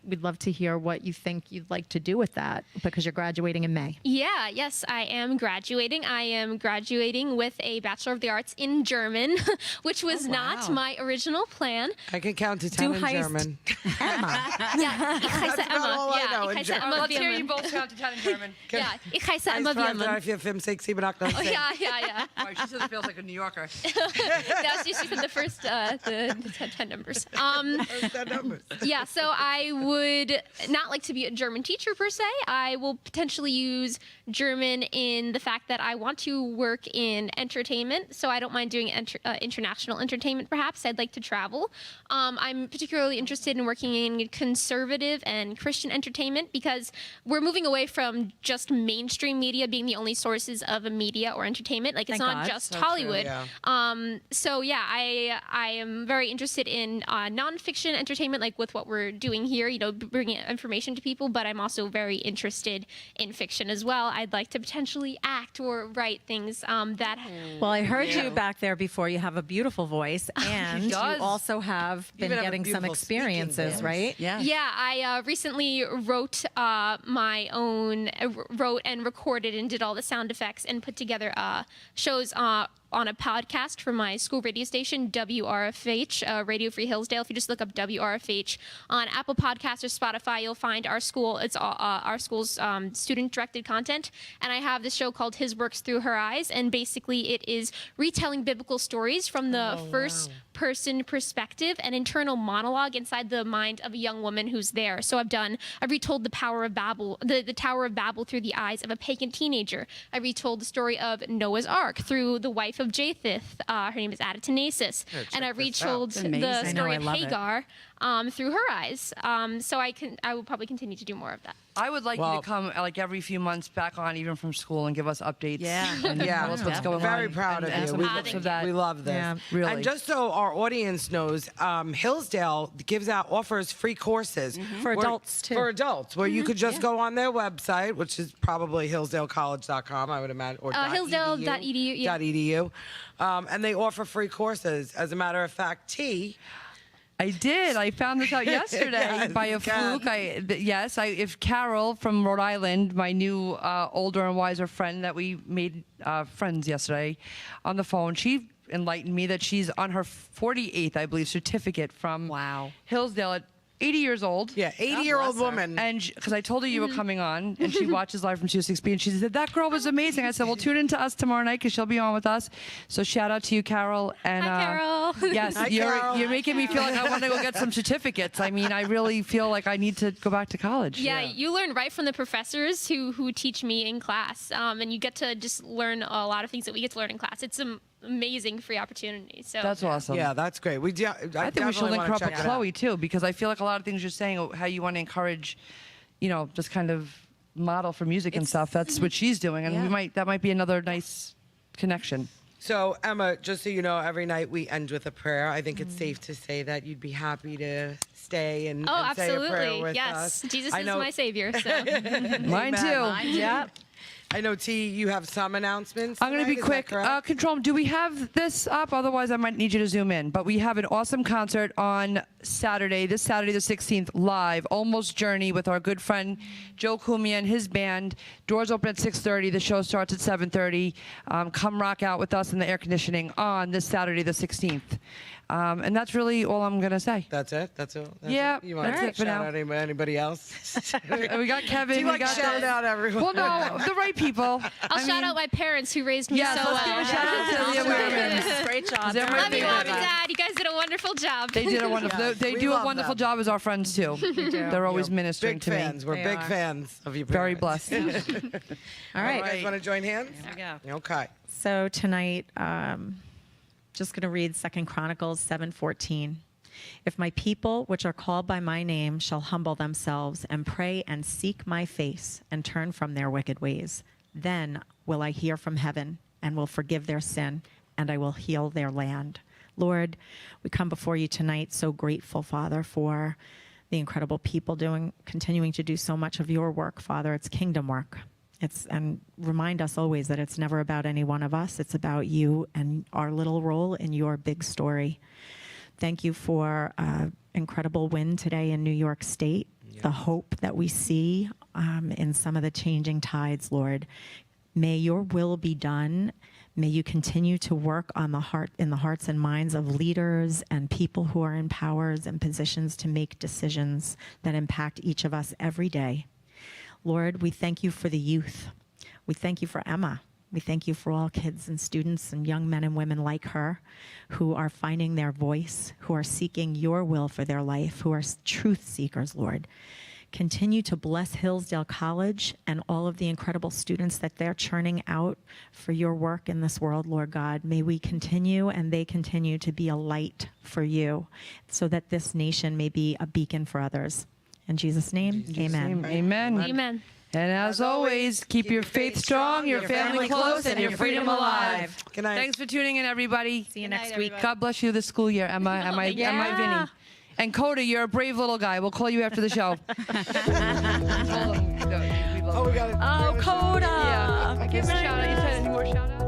we'd love to hear what you think you'd like to do with that, because you're graduating in May. Yes, I am graduating. I am graduating with a Bachelor of the Arts in German, which was not my original plan. I can count to 10 in German. Emma. Ja, ich heiße Emma. all I know ich in heiße German. Emma Let's hear Biermann. you both count to 10 in German. Ja, ich heiße Emma 1, 2, Biermann. 3, 4, 5, 6, 7, 8, 9, 10. Yeah. All right, she says it feels like a New Yorker. That's just the first the 10 numbers. Yeah, so I would not like to be a German teacher per se. I will potentially use German in the fact that I want to work in entertainment, so I don't mind doing international entertainment perhaps. I'd like to travel. I'm particularly interested in working in conservative and Christian entertainment, because we're moving away from just mainstream media being the only sources of a media or entertainment. Like, it's not just Hollywood. So yeah, I am very interested in nonfiction entertainment, like with what we're doing here, bringing information to people, but I'm also very interested in fiction as well. I'd like to potentially act or write things that... Well, I heard you back there before. You have a beautiful voice, and you also have been getting some experiences, right? Yeah, I recently wrote wrote and recorded and did all the sound effects and put together shows on a podcast for my school radio station, WRFH, Radio Free Hillsdale. If you just look up WRFH on Apple Podcasts or Spotify, you'll find our school. It's our school's student-directed content. And I have this show called His Works Through Her Eyes, and basically it is retelling biblical stories from the first-person perspective, an internal monologue inside the mind of a young woman who's there. So I've retold the Tower of Babel, the Tower of Babel through the eyes of a pagan teenager. I retold the story of Noah's Ark through the wife of Japheth. Her name is Adonaisis. And I retold the story of Hagar through her eyes. So I will probably continue to do more of that. I would like you to come like every few months back on, even from school, and give us updates. And tell us what's going on. Very proud of and you. some clips of that. We love this. Yeah, really. And just so our audience knows, Hillsdale offers free courses for adults too. For adults, where you could just go on their website, which is probably hillsdalecollege.com, I would imagine, or Hillsdale.edu. .edu. And they offer free courses. As a matter of fact, T. I did. I found this out yesterday by a fluke. If Carol from Rhode Island, my new older and wiser friend that we made friends yesterday on the phone, she enlightened me that she's on her 48th, I believe, certificate from Hillsdale at 80 years old. Yeah, 80-year-old woman. And because I told her you were coming on, and she watches live from 2-6B, and she said, that girl was amazing. I said, well, tune in to us tomorrow night, because she'll be on with us. So shout out to you, Carol. And, Hi, Carol. Yes, you're making me feel like I want to go get some certificates. I mean, I really feel like I need to go back to college. Yeah, you learn right from the professors who teach me in class. And you get to just learn a lot of things that we get to learn in class. It's amazing free opportunities. So That's awesome. Yeah, that's great. I think we should definitely link wanna her up check with it out. Chloe too, because I feel like a lot of things you're saying, how you want to encourage, just kind of model for music and stuff. That's what she's doing, and that might be another nice connection. So, Emma, just so you know, every night we end with a prayer. I think it's safe to say that you'd be happy to stay and, Oh, and say a prayer absolutely. with Yes. us. Jesus I is know- my savior. So. Mine too. Amen. Yep. I know, T, you have some announcements. I'm going to be tonight, is quick. that correct? Control, do we have this up? Otherwise, I might need you to zoom in. But we have an awesome concert on Saturday, this Saturday the 16th, live, Almost Journey, with our good friend Joe Cumia and his band. Doors open at 6:30. The show starts at 7:30. Come rock out with us in the air conditioning on this Saturday the 16th. And that's really all I'm going to say. That's it? That's all? Yeah, You want that's to it for shout now. out anybody else? We got Kevin. Do you we like got shout out everyone? Well, no, the right people. I'll shout out my parents who raised me Yes, so let's well. give a shout out to the Williams. Great job. They're my Love you, favorite. Mom and Dad. You guys did a wonderful job. They did a wonderful. They we do a love wonderful them. job as our friends too. They're always ministering Big to fans. me. We're They big are. fans of you. Very parents. blessed. All right. You guys want to join hands? Yeah. Okay. So tonight, just going to read 2 Chronicles 7:14. If my people, which are called by my name, shall humble themselves and pray and seek my face and turn from their wicked ways, then will I hear from heaven and will forgive their sin, and I will heal their land. Lord, we come before you tonight so grateful, Father, for the incredible people continuing to do so much of your work, Father. It's kingdom work. And remind us always that it's never about any one of us. It's about you and our little role in your big story. Thank you for incredible win today in New York State, the hope that we see in some of the changing tides, Lord. May your will be done. May you continue to work on in the hearts and minds of leaders and people who are in powers and positions to make decisions that impact each of us every day. Lord, we thank you for the youth. We thank you for Emma. We thank you for all kids and students and young men and women like her who are finding their voice, who are seeking your will for their life, who are truth seekers, Lord. Continue to bless Hillsdale College and all of the incredible students that they're churning out for your work in this world, Lord God. May we continue and they continue to be a light for you so that this nation may be a beacon for others. In Jesus' name, amen. Amen. Amen. And as always, keep your faith strong, your family close, and your freedom alive. Good night. Thanks for tuning in, everybody. See you Good next night, week. everybody. God bless you this school year, Emma and my Vinny. And Coda, you're a brave little guy. We'll call you after the show. Oh, we got it. Oh, Coda. Yeah. Give him a shout out. You said any more shout out?